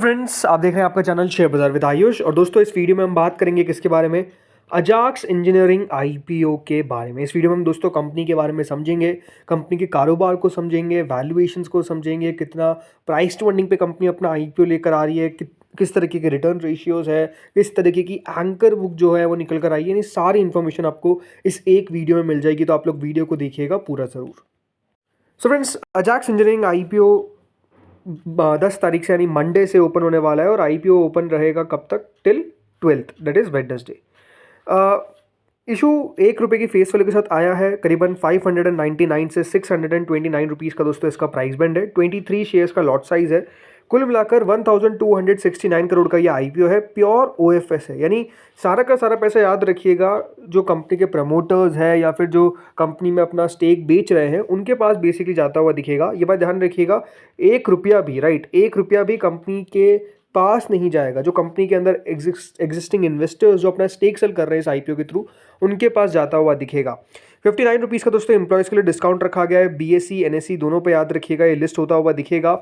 Friends, आप देख रहे हैं आपका चैनल शेयर बाजार विद आयुष। और दोस्तों, इस वीडियो में हम बात करेंगे किसके बारे में? अजाक्स इंजीनियरिंग आईपीओ के बारे में। इस वीडियो में हम दोस्तों कंपनी के बारे में समझेंगे, कंपनी के कारोबार को समझेंगे, वैल्यूएशंस को समझेंगे, कितना प्राइस टू अर्निंग पे कंपनी अपना आईपीओ लेकर आ रही है, किस तरीके के रिटर्न रेशियोज है, किस तरीके की एंकर बुक जो है वो निकल कर आई है। ये सारी इन्फॉर्मेशन आपको इस एक वीडियो में मिल जाएगी, तो आप लोग वीडियो को देखिएगा पूरा ज़रूर। So friends, Ajax engineering IPO 10 तारीख से यानी मंडे से ओपन होने वाला है और आईपीओ ओपन रहेगा कब तक? Till 12th, that is Wednesday. Issue ₹1 की फेस वैल्यू के साथ आया है। करीबन 599 से 629 रुपीज़ का दोस्तों इसका प्राइस बैंड है। 23 शेयर्स का लॉट साइज है। कुल मिलाकर 1269 करोड़ का ये आईपीओ है। प्योर ओएफएस है, यानी सारा का सारा पैसा याद रखिएगा, जो कंपनी के प्रमोटर्स हैं या फिर जो कंपनी में अपना स्टेक बेच रहे हैं उनके पास बेसिकली जाता हुआ दिखेगा। ये बात ध्यान रखिएगा, ₹1 भी, राइट, ₹1 भी कंपनी के पास नहीं जाएगा। जो कंपनी के अंदर एग्जिस्टिंग इन्वेस्टर्स जो अपना स्टेक सेल कर रहे हैं इस आईपीओ के थ्रू, उनके पास जाता हुआ दिखेगा। 59 रुपीज़ का दोस्तों एम्प्लॉयज़ के लिए डिस्काउंट रखा गया है। बीएसई एनएसई दोनों पे याद रखिएगा, ये लिस्ट होता हुआ दिखेगा।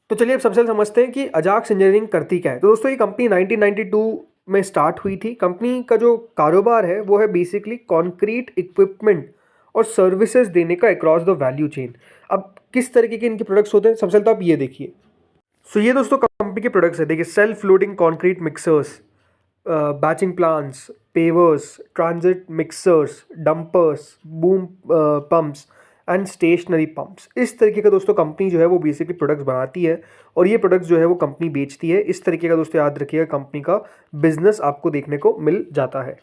तो चलिए अब सबसे पहले समझते हैं कि अजाक्स इंजीनियरिंग करती क्या है। तो दोस्तों, ये कंपनी 1992 में स्टार्ट हुई थी। कंपनी का जो कारोबार है वो है बेसिकली कॉन्क्रीट इक्विपमेंट और सर्विसेज देने का अक्रॉस द वैल्यू चेन। अब किस तरीके के इनके प्रोडक्ट्स होते हैं, सबसे पहले तो आप ये देखिए। सो ये दोस्तों कंपनी के प्रोडक्ट्स है। देखिए, self loading concrete mixers, batching plants, pavers, transit mixers, dumpers, boom pumps and stationary pumps. इस तरीके का दोस्तों कंपनी जो है वो बेसिकली प्रोडक्ट्स बनाती है और ये प्रोडक्ट्स जो है वो कंपनी बेचती है। इस तरीके का दोस्तों याद रखिएगा कंपनी का बिजनेस आपको देखने को मिल जाता है।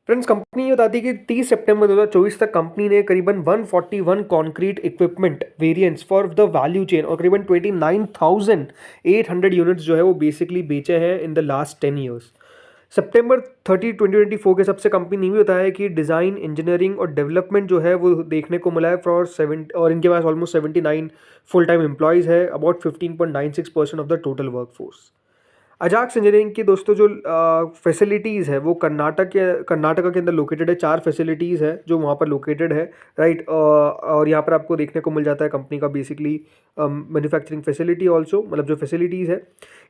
फ्रेंड्स, कंपनी ये बताती है कि 30 सितंबर 2024 तक कंपनी ने करीबन 141 concrete equipment variants for the value chain और करीबन 29,800 यूनिट्स जो है वो बेसिकली बेचे हैं इन द लास्ट 10 ईयर्स। सितंबर 30, 2024 के सबसे कंपनी ने भी बताया है कि डिज़ाइन, इंजीनियरिंग और डेवलपमेंट जो है वो देखने को मिला है फॉर 7, और इनके पास ऑलमोस्ट 79 फुल टाइम एम्प्लॉयज़ है, about 15.96% of the total workforce. Ajax engineering की दोस्तों जो फैसिलिटीज़ है वो कर्नाटका के अंदर लोकेटेड है। 4 फैसिलिटीज़ है जो वहाँ पर लोकेटेड है, राइट। और यहाँ पर आपको देखने को मिल जाता है कंपनी का बेसिकली मैन्युफैक्चरिंग फैसिलिटी ऑल्सो, मतलब जो फैसिलिटीज़ है।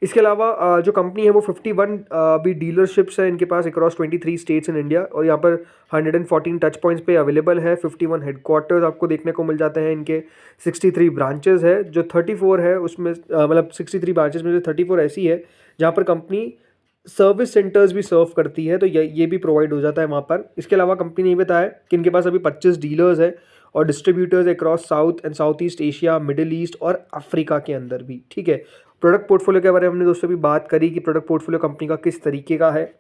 इसके अलावा जो कंपनी है वो 51 भी डीलरशिप्स है इनके पास अक्रॉस 23 स्टेट्स इन इंडिया, और यहाँ पर 114 टच पॉइंट्स पे अवेलेबल है। 51 हेडक्वार्टर्स आपको देखने को मिल जाते हैं इनके। 63 ब्रांचेस है, जो 34 है उसमें मतलब 63 ब्रांचेस में से 34 ऐसी है जहाँ पर कंपनी सर्विस सेंटर्स भी सर्व करती है, तो ये भी प्रोवाइड हो जाता है वहाँ पर। इसके अलावा कंपनी ने बताया कि इनके पास अभी 25 डीलर्स है और distributors across south and south east Asia, middle east और अफ्रीका के अंदर भी, ठीक है। प्रोडक्ट पोर्टफोलियो के बारे में हमने दोस्तों भी बात करी कि प्रोडक्ट पोर्टफोलियो कंपनी का किस तरीके का है।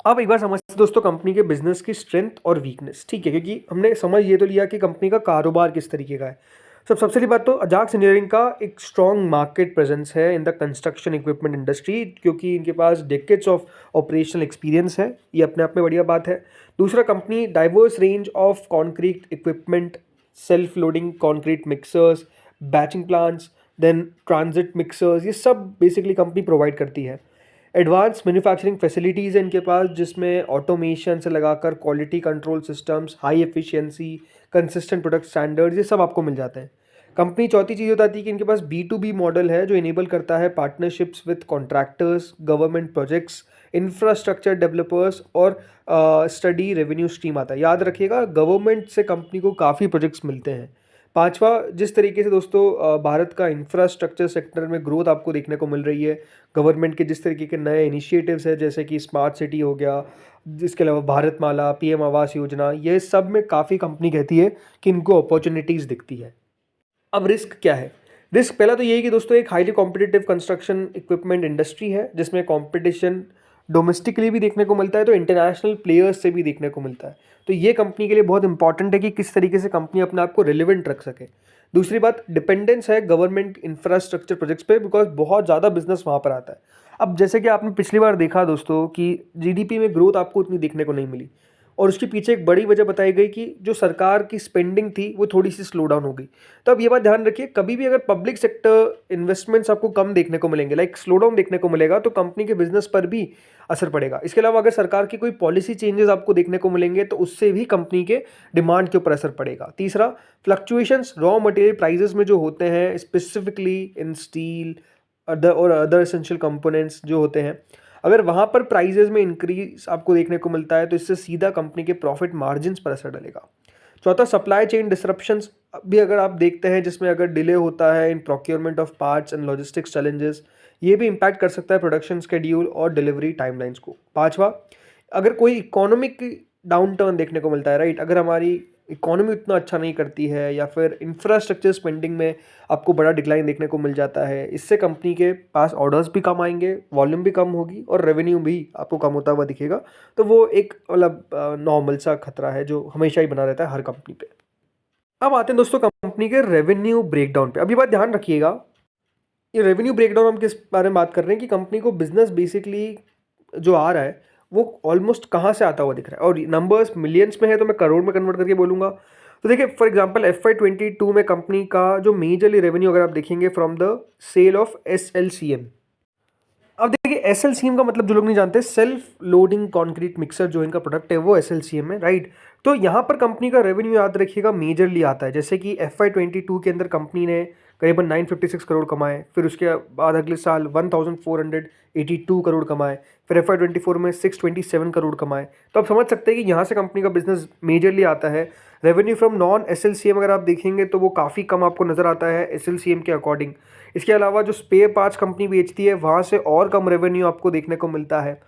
अब एक बार समझते हैं दोस्तों कंपनी के बिजनेस की स्ट्रेंथ और वीकनेस, ठीक है, क्योंकि हमने समझ ये तो लिया कि कंपनी का कारोबार किस तरीके का है। सबसे पहली बात तो अजाक्स इंजीनियरिंग का एक स्ट्रॉन्ग मार्केट प्रेजेंस है in the construction equipment industry, क्योंकि इनके पास डेकेड्स ऑफ ऑपरेशनल एक्सपीरियंस है, ये अपने आप में बढ़िया बात है। दूसरा, company diverse range of concrete equipment, self loading concrete mixers, batching plants, then transit mixers, ये सब बेसिकली कंपनी प्रोवाइड करती है। एडवांस मैन्युफैक्चरिंग फैसिलिटीज़ है इनके पास, जिसमें ऑटोमेशन से लगाकर quality control systems, high efficiency, consistent product standards, ये सब आपको मिल जाते हैं। कंपनी चौथी चीज़ बताती है कि इनके पास B2B मॉडल है जो इनेबल करता है partnerships with contractors, government projects, infrastructure developers और स्टडी रेवेन्यू स्ट्रीम आता है। याद रखिएगा, गवर्नमेंट से कंपनी को काफ़ी प्रोजेक्ट्स मिलते हैं। पांचवा, जिस तरीके से दोस्तों भारत का इंफ्रास्ट्रक्चर सेक्टर में ग्रोथ आपको देखने को मिल रही है, गवर्नमेंट के जिस तरीके के नए इनिशिएटिव्स है जैसे कि स्मार्ट सिटी हो गया, जिसके अलावा भारतमाला, PM आवास योजना, ये सब में काफ़ी कंपनी कहती है कि इनको अपॉर्चुनिटीज़ दिखती है। अब रिस्क क्या है? रिस्क पहला तो यही कि दोस्तों एक highly competitive construction equipment industry है जिसमें कंपटीशन डोमेस्टिकली भी देखने को मिलता है तो इंटरनेशनल प्लेयर्स से भी देखने को मिलता है। तो ये कंपनी के लिए बहुत इंपॉर्टेंट है कि किस तरीके से कंपनी अपने आप को रिलेवेंट रख सके। दूसरी बात, डिपेंडेंस है गवर्नमेंट इंफ्रास्ट्रक्चर प्रोजेक्ट्स पे, बिकॉज बहुत ज़्यादा बिजनेस वहाँ पर आता है। अब जैसे कि आपने पिछली बार देखा दोस्तों कि GDP में ग्रोथ आपको उतनी देखने को नहीं मिली, और उसके पीछे एक बड़ी वजह बताई गई कि जो सरकार की स्पेंडिंग थी वो थोड़ी सी स्लो डाउन हो गई। तो अब ये बात ध्यान रखिए, कभी भी अगर पब्लिक सेक्टर इन्वेस्टमेंट्स आपको कम देखने को मिलेंगे, लाइक स्लो डाउन देखने को मिलेगा, तो कंपनी के बिजनेस पर भी असर पड़ेगा। इसके अलावा अगर सरकार की कोई पॉलिसी चेंजेस आपको देखने को मिलेंगे तो उससे भी कंपनी के डिमांड के ऊपर असर पड़ेगा। तीसरा, फ्लक्चुएशंस रॉ मटेरियल प्राइसेस में जो होते हैं, specifically in steel, other essential components जो होते हैं, अगर वहाँ पर प्राइजेज में इंक्रीज आपको देखने को मिलता है तो इससे सीधा कंपनी के प्रॉफिट मार्जिन्स पर असर डलेगा। चौथा, सप्लाई चेन डिसरप्शंस भी अगर आप देखते हैं, जिसमें अगर डिले होता है in procurement of parts and logistics challenges, ये भी इम्पैक्ट कर सकता है प्रोडक्शन स्केड्यूल और डिलीवरी टाइमलाइंस को। पांचवा, अगर कोई इकोनॉमिक डाउन टर्न देखने को मिलता है, राइट, अगर हमारी इकोनॉमी उतना अच्छा नहीं करती है या फिर इंफ्रास्ट्रक्चर स्पेंडिंग में आपको बड़ा डिक्लाइन देखने को मिल जाता है, इससे कंपनी के पास ऑर्डर्स भी कम आएंगे, वॉल्यूम भी कम होगी और रेवेन्यू भी आपको कम होता हुआ दिखेगा। तो वो एक मतलब नॉर्मल सा खतरा है जो हमेशा ही बना रहता है हर कंपनी पे। अब आते हैं दोस्तों कंपनी के रेवेन्यू ब्रेकडाउन पे। अब ये बात ध्यान रखिएगा, ये रेवेन्यू ब्रेकडाउन हम किस बारे में बात कर रहे हैं कि कंपनी को बिजनेस बेसिकली जो आ रहा है वो ऑलमोस्ट कहाँ से आता हुआ दिख रहा है, और नंबर्स मिलियंस में है तो मैं करोड़ में कन्वर्ट करके बोलूँगा। तो देखिए फॉर एग्जांपल FY22 में कंपनी का जो मेजरली रेवेन्यू अगर आप देखेंगे from the sale of SLCM। अब देखिए SLCM का मतलब जो लोग नहीं जानते, सेल्फ लोडिंग कंक्रीट मिक्सर जो इनका प्रोडक्ट है वो SLCM है, राइट। तो यहाँ पर कंपनी का रेवेन्यू याद रखिएगा मेजरली आता है, जैसे कि FY22 के अंदर कंपनी ने करीबन 956 करोड़ कमाए, फिर उसके बाद अगले साल 1482 करोड़ कमाए, फिर FY24 में 627 करोड़ कमाए। तो आप समझ सकते हैं कि यहाँ से कंपनी का बिजनेस मेजरली आता है। रेवेन्यू फ्रॉम नॉन SLCM अगर आप देखेंगे तो वो काफ़ी कम आपको नज़र आता है SLCM के अकॉर्डिंग। इसके अलावा जो स्पेयर पार्ट्स कंपनी बेचती है वहाँ से और कम रेवेन्यू आपको देखने को मिलता है।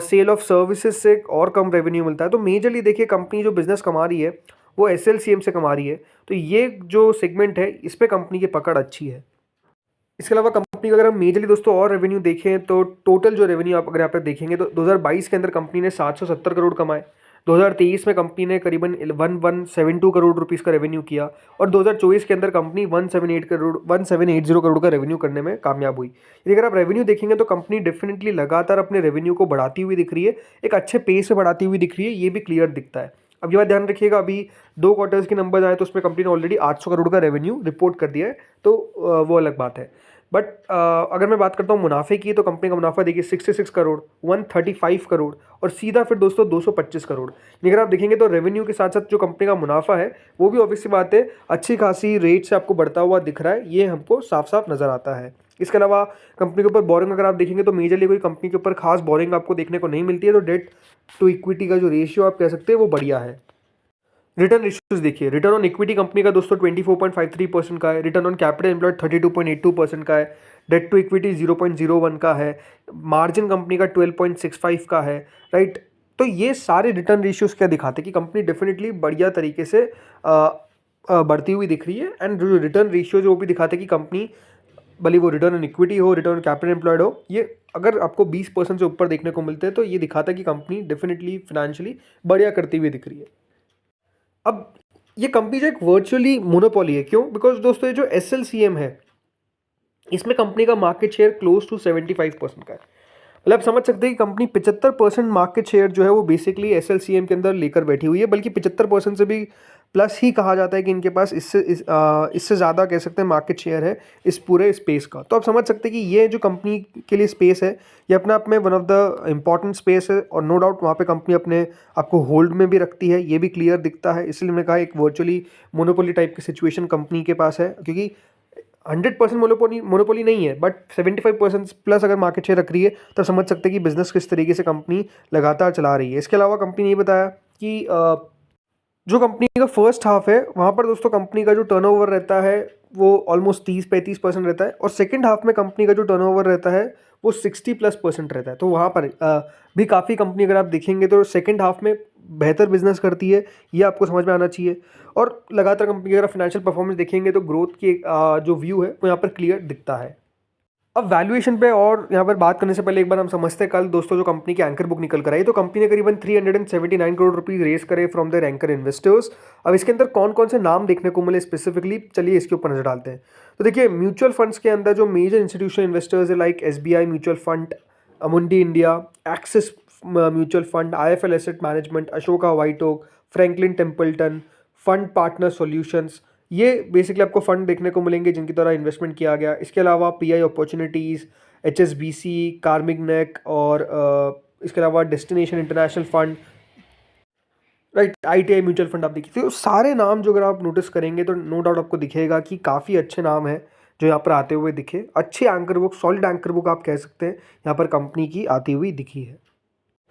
सेल ऑफ सर्विसेज से और कम रेवेन्यू मिलता है। तो मेजरली देखिए कंपनी जो बिज़नेस कमा रही है वो SLCM से कमा रही है। तो ये जो सेगमेंट है इस पे कंपनी की पकड़ अच्छी है। इसके अलावा कंपनी का अगर हम मेजरली दोस्तों और रेवेन्यू देखें तो टोटल जो रेवेन्यू आप अगर यहाँ पर देखेंगे तो 2022 के अंदर कंपनी ने 770 करोड़ कमाए, 2023 में कंपनी ने करीबन 1172 करोड़ रुपीस का रेवेन्यू किया, और 2024 के अंदर कंपनी 1780 करोड़ का रेवेन्यू करने में कामयाब हुई। यदि अगर आप रेवेन्यू देखेंगे तो कंपनी डेफिनेटली लगातार अपने रेवेन्यू को बढ़ाती हुई दिख रही है, एक अच्छे पेस से बढ़ाती हुई दिख रही है, ये भी क्लियर दिखता है। अब ये बात ध्यान रखिएगा, अभी 2 क्वार्टर्स के नंबर आए तो उसमें कंपनी ने ऑलरेडी 800 करोड़ का रेवेन्यू रिपोर्ट कर दिया है, तो वो अलग बात है। बट अगर मैं बात करता हूँ मुनाफे की, तो कंपनी का मुनाफा देखिए 66 करोड़, 135 करोड़ और सीधा फिर दोस्तों 225 करोड़। अगर आप देखेंगे तो रेवेन्यू के साथ साथ जो कंपनी का मुनाफा है वो भी ऑब्वियसली बात है अच्छी खासी रेट से आपको बढ़ता हुआ दिख रहा है, ये हमको साफ साफ नज़र आता है। इसके अलावा कंपनी के ऊपर बोरिंग अगर आप देखेंगे तो मेजरली कोई कंपनी के ऊपर खास बोरिंग आपको देखने को नहीं मिलती है। तो डेट टू इक्विटी का जो रेशियो आप कह सकते हैं वो बढ़िया है। रिटर्न रेशियोज देखिए, रिटर्न ऑन इक्विटी कंपनी का दोस्तों 24.53% का है, रिटर्न ऑन कैपिटल एम्प्लॉयड 32.82% का है, डेट टू इक्विटी 0.01 का है, मार्जिन कंपनी का 12.65 का है, राइट। तो ये सारे रिटर्न रेशियोज क्या दिखाते हैं कि कंपनी डेफिनेटली बढ़िया तरीके से बढ़ती हुई दिख रही है। एंड जो रिटर्न रेशियोज वो भी दिखाते हैं कि कंपनी भले वो रिटर्न ऑन इक्विटी हो, रिटर्न ऑन कैपिटल एम्प्लॉयड हो, ये अगर आपको 20% से ऊपर देखने को मिलते हैं तो ये दिखाता है कि कंपनी डेफिनेटली फिनेंशियली बढ़िया करती हुई दिख रही है। अब ये कंपनी जो एक वर्चुअली मोनोपोली है, क्यों? बिकॉज दोस्तों ये जो SLCM है इसमें कंपनी का मार्केट शेयर क्लोज टू 75% का है। मतलब आप समझ सकते हैं कि कंपनी 75% मार्केट शेयर जो है वो बेसिकली SLCM के अंदर लेकर बैठी हुई है, बल्कि 75% से भी प्लस ही कहा जाता है कि इनके पास इससे ज़्यादा कह सकते हैं मार्केट शेयर है इस पूरे स्पेस का। तो आप समझ सकते हैं कि ये जो कंपनी के लिए स्पेस है ये अपने आप में one of the important space है, और नो डाउट वहाँ पे कंपनी अपने आपको होल्ड में भी रखती है, ये भी क्लियर दिखता है। इसलिए मैंने कहा एक वर्चुअली मोनोपोली टाइप की सिचुएशन कंपनी के पास है, क्योंकि 100% मोनोपोली नहीं है, बट 75% प्लस अगर मार्केट शेयर रख रही है तो समझ सकते हैं कि बिजनेस किस तरीके से कंपनी लगातार चला रही है। इसके अलावा कंपनी ने ये बताया कि जो कंपनी का फर्स्ट हाफ है वहाँ पर दोस्तों कंपनी का जो टर्नओवर रहता है वो ऑलमोस्ट 30-35% रहता है, और सेकंड हाफ में कंपनी का जो टर्नओवर रहता है वो 60+% रहता है। तो वहाँ पर भी काफ़ी कंपनी अगर आप देखेंगे तो सेकंड हाफ में बेहतर बिजनेस करती है, ये आपको समझ में आना चाहिए। और लगातार कंपनी की अगर फाइनेंशियल परफॉर्मेंस देखेंगे तो ग्रोथ की जो व्यू है वो यहाँ पर क्लियर दिखता है। अब वैल्यूएशन पे और यहाँ पर बात करने से पहले एक बार हम समझते हैं कल दोस्तों जो कंपनी की एंकर बुक निकल कर आई, तो कंपनी ने करीबन 379 करोड़ रुपीस रेस करे फ्रॉम देयर एंकर इन्वेस्टर्स। अब इसके अंदर कौन कौन से नाम देखने को मिले स्पेसिफिकली, चलिए इसके ऊपर नजर डालते हैं। तो देखिए म्यूचुअल फंड्स के अंदर जो मेजर इंस्टीट्यूशनल इन्वेस्टर्स है like SBI mutual fund, Amundi India, Axis mutual fund, IIFL asset management, Ashoka White Oak, Franklin Templeton, fund partner solutions, ये बेसिकली आपको फंड देखने को मिलेंगे जिनकी द्वारा इन्वेस्टमेंट किया गया। इसके अलावा PI अपॉर्चुनिटीज़, HSBC, कार्मिगनेक और इसके अलावा destination international fund, right, ITI mutual fund आप देखिए। तो सारे नाम जो अगर आप नोटिस करेंगे तो नो डाउट आपको दिखेगा कि काफ़ी अच्छे नाम हैं जो यहाँ पर आते हुए दिखे, अच्छी anchor book, solid anchor book आप कह सकते हैं यहाँ पर कंपनी की आती हुई दिखी है।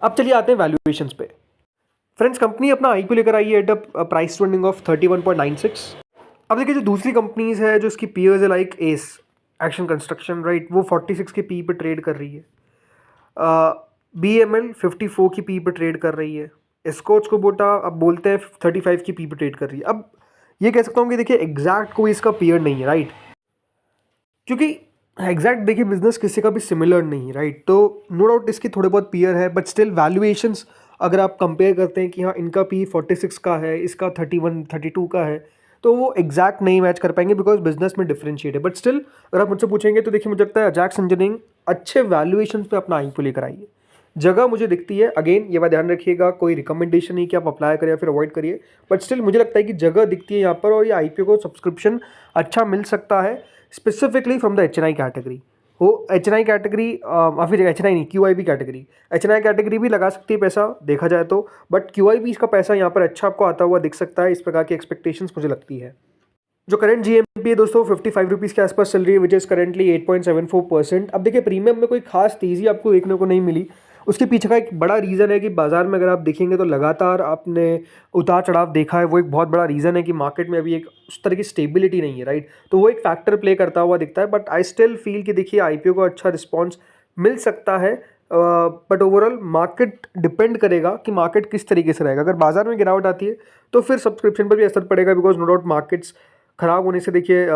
अब चलिए आते हैं वैल्यूएशंस पे। फ्रेंड्स, कंपनी अपना आईपीओ लेकर आई है at a price two of 31.96। अब देखिए जो दूसरी कंपनीज है जो इसकी पीयर्स है like S, action construction, right, वो 46 के पी पे ट्रेड कर रही है। BML 54 की पी पे ट्रेड कर रही है। स्कॉच कुबोटा अब बोलते हैं 35 की पी पे ट्रेड कर रही है। अब ये कह सकता हूँ कि देखिए एग्जैक्ट कोई इसका पीयर नहीं है, राइट, क्योंकि एग्जैक्ट देखिए बिजनेस किसी का भी सिमिलर नहीं है, राइट। तो नो डाउट इसकी थोड़े बहुत पीयर है, बट स्टिल वैल्यूएशंस अगर आप कंपेयर करते हैं कि हाँ इनका पी 46 का है, इसका 31 32 का है, तो वो एग्जैक्ट नहीं मैच कर पाएंगे बिकॉज बिजनेस में डिफरेंशिएट है। बट स्टिल अगर आप मुझसे पूछेंगे तो देखिए मुझे लगता है अजैक्स इंजीनियरिंग अच्छे वैल्यूएशन पे अपना आईपीओ लेकर आई है। जगह मुझे दिखती है, अगेन ये बात ध्यान रखिएगा, कोई रिकमेंडेशन नहीं कि आप अप्लाई करें या फिर अवॉइड करिए, बट स्टिल मुझे लगता है कि जगह दिखती है यहाँ पर और ये आईपीओ को सब्सक्रिप्शन अच्छा मिल सकता है, specifically from the HNI category. वो HNI कैटेगरी फिर HNI नहीं, QIB कैटेगरी, HNI कैटेगरी भी लगा सकती है पैसा देखा जाए तो, बट QIB इसका पैसा यहाँ पर अच्छा आपको आता हुआ दिख सकता है। इस प्रकार की एक्सपेक्टेशंस मुझे लगती है। जो करंट GMP है दोस्तों 55 रुपीज़ के आसपास चल रही है, विच इज़ करेंटली 8.74%। अब देखिए प्रीमियम में कोई खास तेज़ी आपको देखने को नहीं मिली। उसके पीछे का एक बड़ा रीज़न है कि बाजार में अगर आप देखेंगे तो लगातार आपने उतार चढ़ाव देखा है, वो एक बहुत बड़ा रीज़न है कि मार्केट में अभी एक उस तरह की स्टेबिलिटी नहीं है, राइट। तो वो एक फैक्टर प्ले करता हुआ दिखता है, बट आई स्टिल फील कि देखिए आईपीओ को अच्छा रिस्पॉन्स मिल सकता है, बट ओवरऑल मार्केट डिपेंड करेगा कि मार्केट किस तरीके से रहेगा। अगर बाजार में गिरावट आती है तो फिर सब्सक्रिप्शन पर भी असर पड़ेगा, बिकॉज नो डाउट मार्केट्स खराब होने से देखिए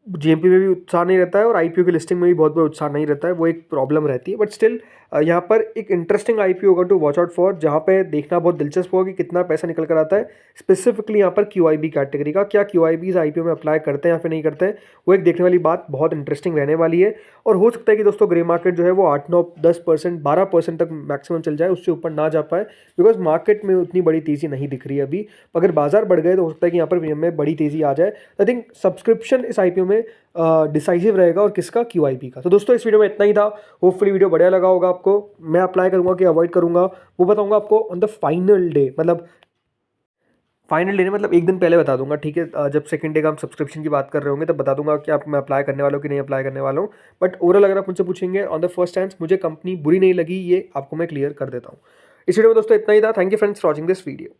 GMP में भी उत्साह नहीं रहता है और आईपीओ की लिस्टिंग में भी बहुत बड़ा उत्साह नहीं रहता है, वो एक प्रॉब्लम रहती है। बट स्टिल यहाँ पर एक इंटरेस्टिंग आईपीओ होगा टू वॉच आउट फॉर, जहाँ पे देखना बहुत दिलचस्प होगा कि कितना पैसा निकल कर आता है, स्पेसिफिकली यहाँ पर QIB कैटेगरी का। क्या QIBs आईपीओ में अप्लाई करते हैं या फिर नहीं करते हैं, वो एक देखने वाली बात बहुत इंटरेस्टिंग रहने वाली है। और हो सकता है कि दोस्तों ग्रे मार्केट जो है वो 8-9-10% 12% तक मैक्सिमम चल जाए, उससे ऊपर ना जा पाए, बिकॉज मार्केट में उतनी बड़ी तेज़ी नहीं दिख रही है अभी। अगर बाजार बढ़ गए तो हो सकता है कि यहाँ पर प्रीमियम में बड़ी तेज़ी आ जाए। आई थिंक सब्सक्रिप्शन इस आईपीओ में डिसाइसिव रहेगा, और किसका, QIB का। तो दोस्तों इस वीडियो में इतना ही था। होपफुली वीडियो बढ़िया लगा होगा आपको। मैं अप्लाई करूंगा कि अवॉइड करूंगा वो बताऊंगा आपको ऑन द फाइनल डे, मतलब फाइनल डे ने मतलब एक दिन पहले बता दूंगा, ठीक है। जब सेकंड डे का हम सब्सक्रिप्शन की बात कर रहे होंगे तब बता दूंगा कि आप मैं अप्लाई करने वाला हूँ कि नहीं अप्लाई करने वाला हूँ। बट ओवरऑल अगर आप मुझसे पूछेंगे ऑन द फर्स्ट हैंड मुझे कंपनी बुरी नहीं लगी, ये आपको मैं क्लियर कर देता हूँ। इस वीडियो में दोस्तों इतना ही था। Thank you friends for watching this video.